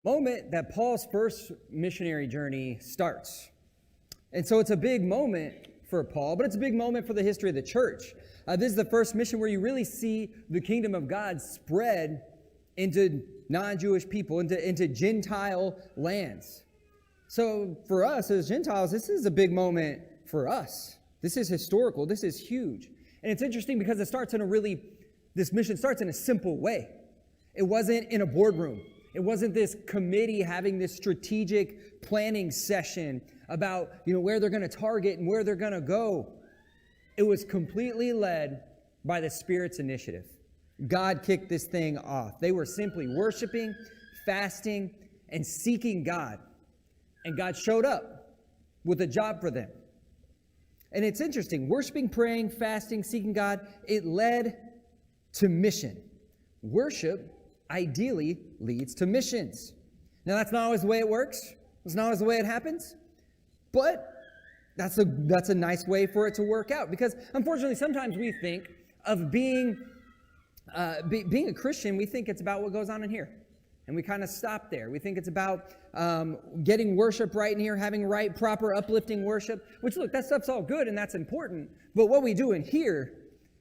moment that Paul's first missionary journey starts. And so it's a big moment for Paul, but it's a big moment for the history of the church. This is the first mission where you really see the kingdom of God spread into non-Jewish people, into Gentile lands. So for us as Gentiles, this is a big moment for us. This is historical. This is huge. And it's interesting because this mission starts in a simple way. It wasn't in a boardroom. It wasn't this committee having this strategic planning session about, where they're going to target and where they're going to go. It was completely led by the Spirit's initiative. God kicked this thing off. They were simply worshiping, fasting, and seeking God. And God showed up with a job for them. And it's interesting. Worshiping, praying, fasting, seeking God, it led to mission. Worship ideally leads to missions. Now, that's not always the way it works. It's not always the way it happens. But that's a nice way for it to work out. Because, unfortunately, sometimes we think of being a Christian, we think it's about what goes on in here. And we kind of stop there. We think it's about getting worship right in here, having right, proper, uplifting worship. Which, look, that stuff's all good and that's important. But what we do in here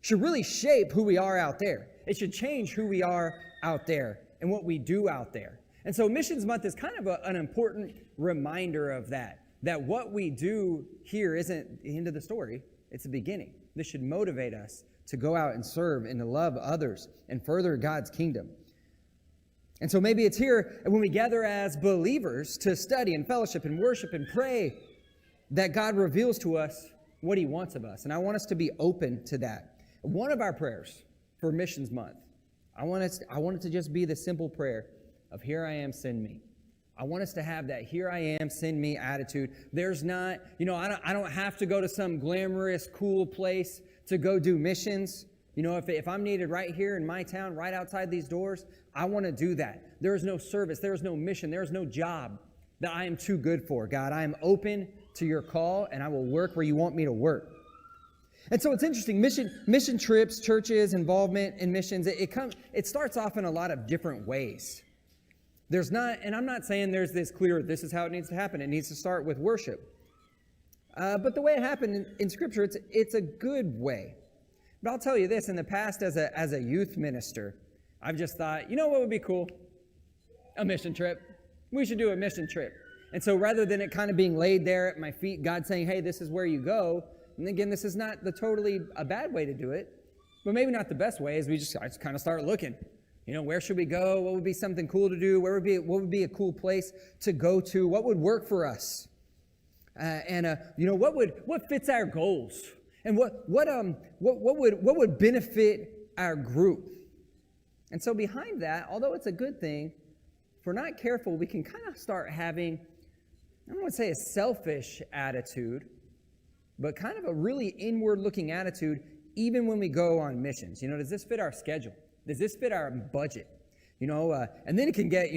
should really shape who we are out there. It should change who we are out there and what we do out there. And so Missions Month is kind of an important reminder of that what we do here isn't the end of the story. It's the beginning. This should motivate us to go out and serve and to love others and further God's kingdom. And so maybe it's here when we gather as believers to study and fellowship and worship and pray that God reveals to us what he wants of us. And I want us to be open to that. One of our prayers for Missions Month, I want it to just be the simple prayer of here I am, send me. I want us to have that here I am, send me attitude. There's not, I don't have to go to some glamorous, cool place to go do missions. If I'm needed right here in my town, right outside these doors, I want to do that. There is no service, there is no mission, there is no job that I am too good for. God, I am open to your call and I will work where you want me to work. And so it's interesting, mission trips, churches, involvement in missions, it starts off in a lot of different ways. And I'm not saying there's this clear, this is how it needs to happen. It needs to start with worship. But the way it happened in Scripture, it's a good way. But I'll tell you this, in the past as a youth minister, I've just thought, what would be cool? A mission trip. We should do a mission trip. And so rather than it kind of being laid there at my feet, God saying, hey, this is where you go. And again, this is not totally a bad way to do it, but maybe not the best way, is I just kind of start looking. Where should we go? What would be something cool to do? What would be a cool place to go to? What would work for us? What fits our goals? And what would benefit our group? And so behind that, although it's a good thing, if we're not careful, we can kind of start having, I don't want to say a selfish attitude, but kind of a really inward-looking attitude, even when we go on missions. Does this fit our schedule? Does this fit our budget? And then it can get,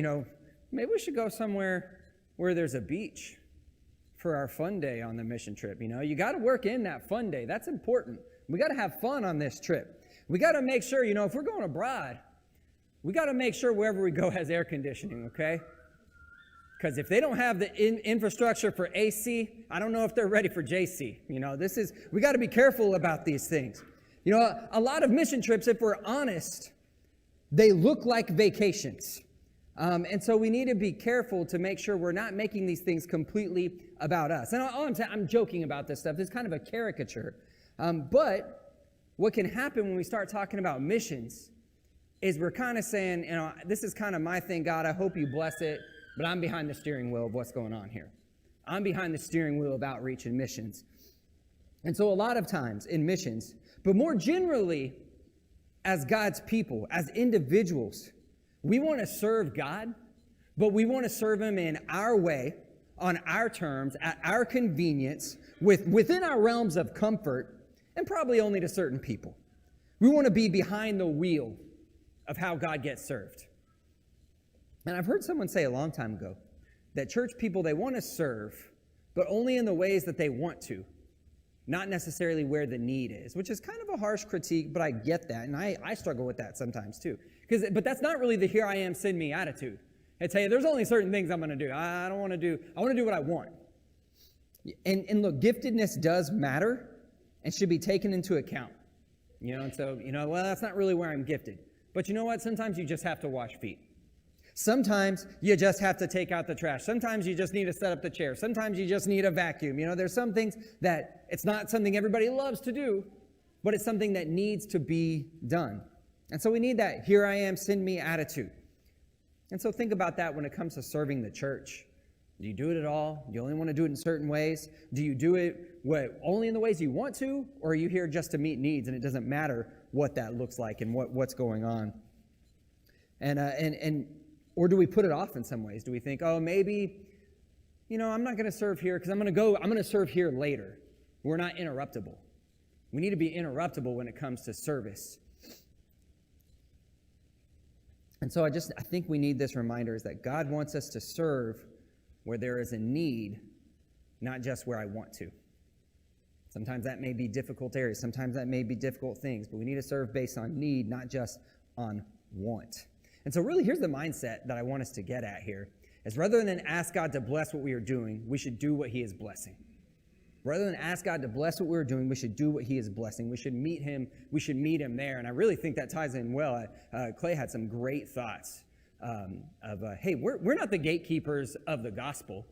maybe we should go somewhere where there's a beach for our fun day on the mission trip. You got to work in that fun day. That's important. We got to have fun on this trip. We got to make sure, if we're going abroad, we got to make sure wherever we go has air conditioning, okay? Because if they don't have the infrastructure for AC, I don't know if they're ready for JC. We got to be careful about these things. A lot of mission trips, if we're honest, they look like vacations. And so we need to be careful to make sure we're not making these things completely about us. And all I'm saying, I'm joking about this stuff. It's kind of a caricature. But what can happen when we start talking about missions is we're kind of saying, this is kind of my thing, God, I hope you bless it, but I'm behind the steering wheel of what's going on here. I'm behind the steering wheel of outreach and missions. And so a lot of times in missions, but more generally as God's people, as individuals, we want to serve God, but we want to serve him in our way, on our terms, at our convenience, within our realms of comfort, and probably only to certain people. We want to be behind the wheel of how God gets served. And I've heard someone say a long time ago that church people, they want to serve, but only in the ways that they want to, not necessarily where the need is, which is kind of a harsh critique, but I get that, and I struggle with that sometimes too. But that's not really the here I am, send me attitude. It's, hey, there's only certain things I'm going to do. I don't want to do, I want to do what I want. And look, giftedness does matter and should be taken into account. And so, well, that's not really where I'm gifted. But you know what? Sometimes you just have to wash feet. Sometimes you just have to take out the trash. Sometimes you just need to set up the chair. Sometimes you just need a vacuum. There's some things that it's not something everybody loves to do, but it's something that needs to be done. And so we need that here I am, send me attitude. And so think about that when it comes to serving the church. Do you do it at all? Do you only want to do it in certain ways? Do you do it only in the ways you want to? Or are you here just to meet needs and it doesn't matter what that looks like and what's going on? Or do we put it off in some ways? Do we think, oh, maybe, I'm not going to serve here because I'm going to serve here later. We're not interruptible. We need to be interruptible when it comes to service. And so I think we need this reminder is that God wants us to serve where there is a need, not just where I want to. Sometimes that may be difficult areas. Sometimes that may be difficult things, but we need to serve based on need, not just on want. And so really, here's the mindset that I want us to get at here, is rather than ask God to bless what we are doing, we should do what he is blessing. Rather than ask God to bless what we're doing, we should do what he is blessing. We should meet him there. And I really think that ties in well. Clay had some great thoughts hey, we're not the gatekeepers of the gospel.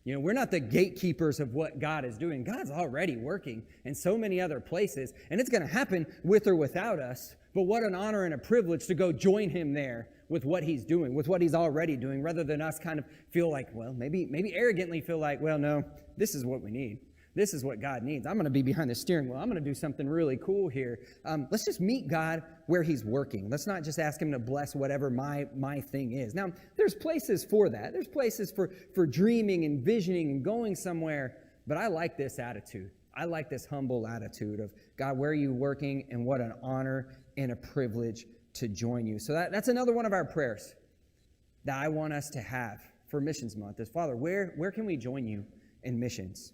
We're not the gatekeepers of what God is doing. God's already working in so many other places, and it's going to happen with or without us. But what an honor and a privilege to go join him there with what he's doing, with what he's already doing, rather than us kind of feel like, well, maybe arrogantly feel like, well, no, this is what we need. This is what God needs. I'm going to be behind the steering wheel. I'm going to do something really cool here. Let's just meet God where he's working. Let's not just ask him to bless whatever my thing is. Now, there's places for that. There's places for dreaming and visioning and going somewhere. But I like this attitude. I like this humble attitude of, God, where are you working? And what an honor and a privilege to join you. So that's another one of our prayers that I want us to have for Missions Month is, Father, where can we join you in missions?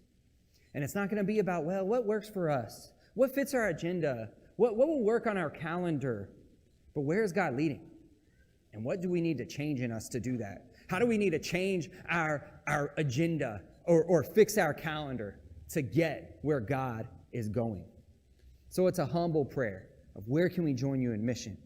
And it's not going to be about, well, what works for us? What fits our agenda? What will work on our calendar? But where is God leading? And what do we need to change in us to do that? How do we need to change our agenda or fix our calendar to get where God is going? So it's a humble prayer of where can we join you in mission?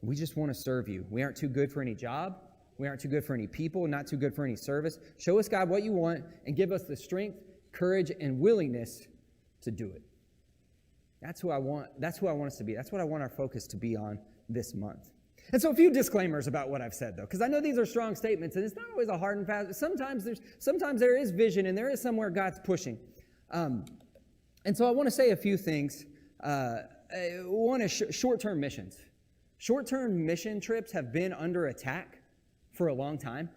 We just want to serve you. We aren't too good for any job. We aren't too good for any people, not too good for any service. Show us, God, what you want and give us the strength, courage, and willingness to do it. That's who I want. That's who I want us to be. That's what I want our focus to be on this month. And so a few disclaimers about what I've said, though, because I know these are strong statements, and it's not always a hard and fast. Sometimes there is vision, and there is somewhere God's pushing. And so I want to say a few things. One is short-term missions. Short-term mission trips have been under attack for a long time.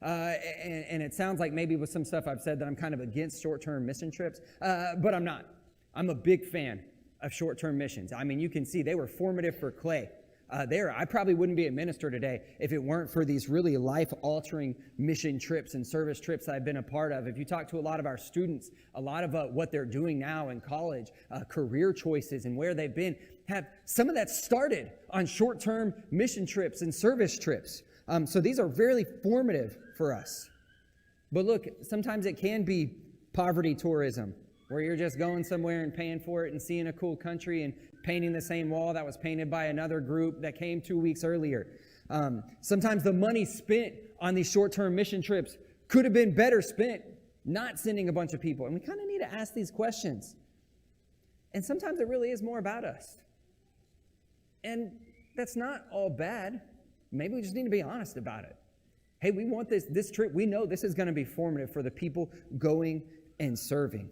And it sounds like maybe with some stuff I've said that I'm kind of against short-term mission trips, but I'm not. I'm a big fan of short-term missions. I mean, you can see they were formative for Clay. I probably wouldn't be a minister today if it weren't for these really life-altering mission trips and service trips I've been a part of. If you talk to a lot of our students, a lot of what they're doing now in college, career choices and where they've been, have some of that started on short-term mission trips and service trips. So these are very formative for us. But look, sometimes it can be poverty tourism, where you're just going somewhere and paying for it and seeing a cool country and painting the same wall that was painted by another group that came 2 weeks earlier. Sometimes the money spent on these short-term mission trips could have been better spent not sending a bunch of people. And we kind of need to ask these questions. And sometimes it really is more about us. And that's not all bad. Maybe we just need to be honest about it. Hey, we want this trip. We know this is going to be formative for the people going and serving.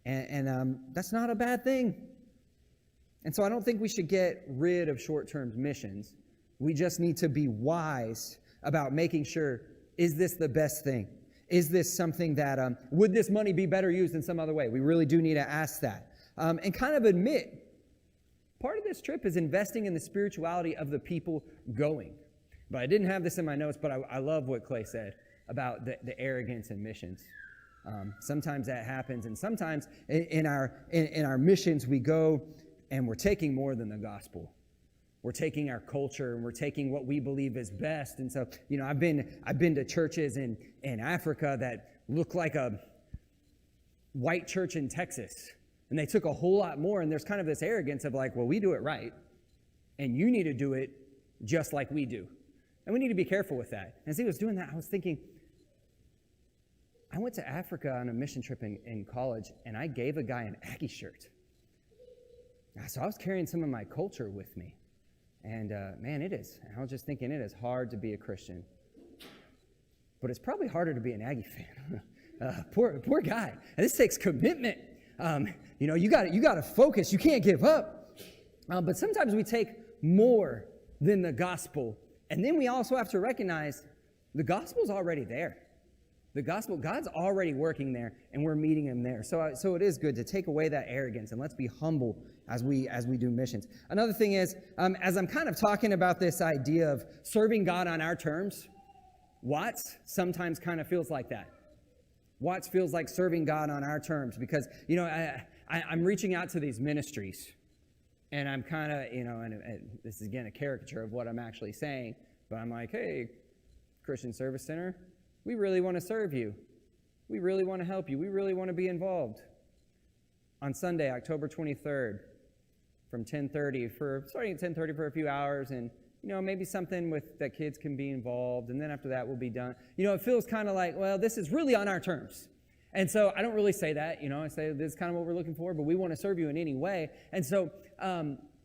And that's not a bad thing. And so I don't think we should get rid of short-term missions. We just need to be wise about making sure, is this the best thing? Is this something that, would this money be better used in some other way? We really do need to ask that. And kind of admit, part of this trip is investing in the spirituality of the people going. But I didn't have this in my notes, but I love what Clay said about the arrogance in missions. Sometimes that happens, and sometimes in our missions we go and we're taking more than the gospel. we're taking our culture and we're taking what we believe is best. And so, I've been to churches in Africa that look like a white church in Texas. And they took a whole lot more, and there's kind of this arrogance of like, well, we do it right, and you need to do it just like we do. And we need to be careful with that. And as he was doing that, I was thinking, I went to Africa on a mission trip in college, and I gave a guy an Aggie shirt. So I was carrying some of my culture with me. And man, it is. I was just thinking, it is hard to be a Christian. But it's probably harder to be an Aggie fan. Poor guy. And this takes commitment. You got to focus. You can't give up. But sometimes we take more than the gospel. And then we also have to recognize the gospel's already there. The gospel, God's already working there, and we're meeting him there. So it is good to take away that arrogance, and let's be humble as we do missions. Another thing is, as I'm kind of talking about this idea of serving God on our terms, Watts sometimes kind of feels like that. Watts feels like serving God on our terms because, I'm reaching out to these ministries, and I'm kind of, and this is again a caricature of what I'm actually saying, but I'm like, hey, Christian Service Center, we really want to serve you. We really want to help you. We really want to be involved. On Sunday, October 23rd, from 10:30 starting at 10:30 for a few hours, and maybe something with that kids can be involved, and then after that we'll be done. It feels kind of like, well, this is really on our terms. And so I don't really say that, I say this is kind of what we're looking for, but we want to serve you in any way. And so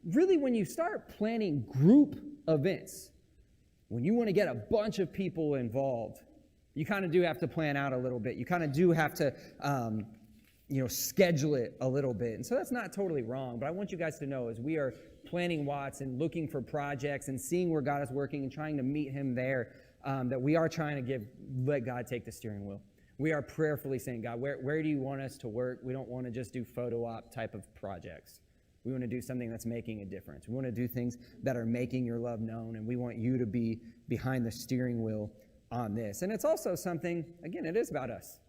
really when you start planning group events, when you want to get a bunch of people involved, you kind of do have to plan out a little bit. You kind of do have to, schedule it a little bit. And so that's not totally wrong, but I want you guys to know as we are planning Watts and looking for projects and seeing where God is working and trying to meet him there, that we are trying to let God take the steering wheel. We are prayerfully saying, God, where do you want us to work? We don't want to just do photo op type of projects. We want to do something that's making a difference. We want to do things that are making your love known, and we want you to be behind the steering wheel on this. And it's also something, again, it is about us.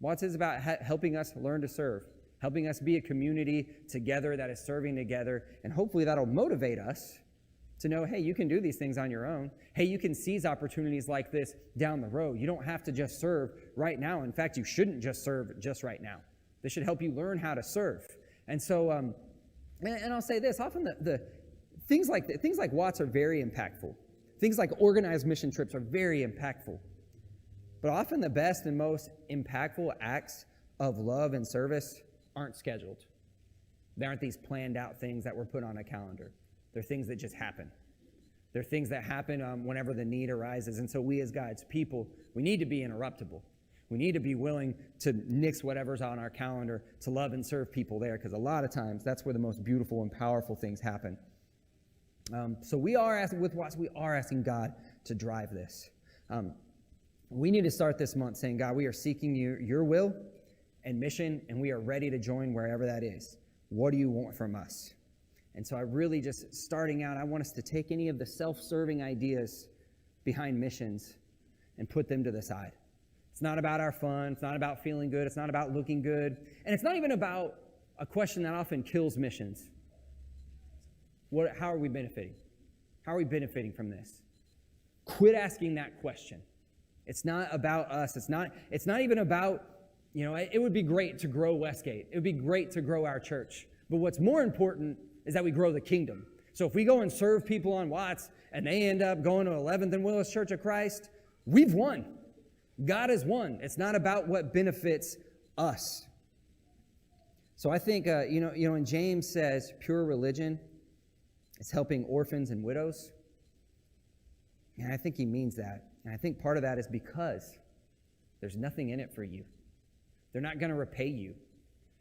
Watts is about helping us learn to serve, helping us be a community together that is serving together, and hopefully that'll motivate us to know, hey, you can do these things on your own. Hey, you can seize opportunities like this down the road. You don't have to just serve right now. In fact, you shouldn't just serve just right now. This should help you learn how to serve. And so, and I'll say this, often the things like Watts are very impactful. Things like organized mission trips are very impactful. But often the best and most impactful acts of love and service aren't scheduled. They aren't these planned out things that were put on a calendar. They're things that just happen. They're things that happen whenever the need arises. And so we as God's people, we need to be interruptible. We need to be willing to nix whatever's on our calendar to love and serve people there, because a lot of times that's where the most beautiful and powerful things happen. So we are asking God to drive this. We need to start this month saying, God, we are seeking your will and mission, and we are ready to join wherever that is. What do you want from us? And so I really just, starting out, I want us to take any of the self-serving ideas behind missions and put them to the side. It's not about our fun. It's not about feeling good. It's not about looking good. And it's not even about a question that often kills missions. How are we benefiting? How are we benefiting from this? Quit asking that question. It's not about us. It's not even about, it would be great to grow Westgate. It would be great to grow our church. But what's more important is that we grow the kingdom. So if we go and serve people on Watts and they end up going to 11th and Willis Church of Christ, we've won. God has won. It's not about what benefits us. So I think, when James says pure religion is helping orphans and widows, and I think he means that. And I think part of that is because there's nothing in it for you. They're not going to repay you.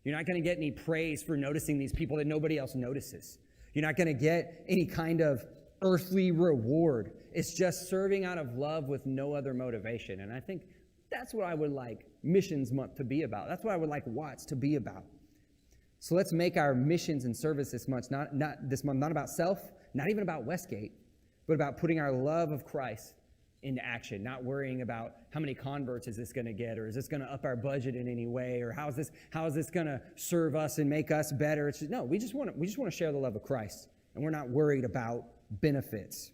You're not going to get any praise for noticing these people that nobody else notices. You're not going to get any kind of earthly reward. It's just serving out of love with no other motivation. And I think that's what I would like Missions Month to be about. That's what I would like Watts to be about. So let's make our missions and service this month, not about self, not even about Westgate, but about putting our love of Christ into action, not worrying about how many converts is this going to get, or is this going to up our budget in any way, or how is this going to serve us and make us better. It's just, no, we just want to share the love of Christ and we're not worried about benefits.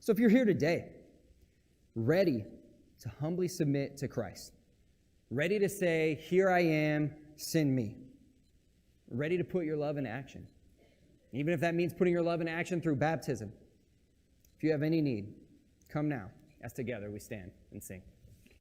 So if you're here today, ready to humbly submit to Christ, ready to say, here I am, send me, ready to put your love in action, even if that means putting your love in action through baptism. If you have any need, come now, as together we stand and sing.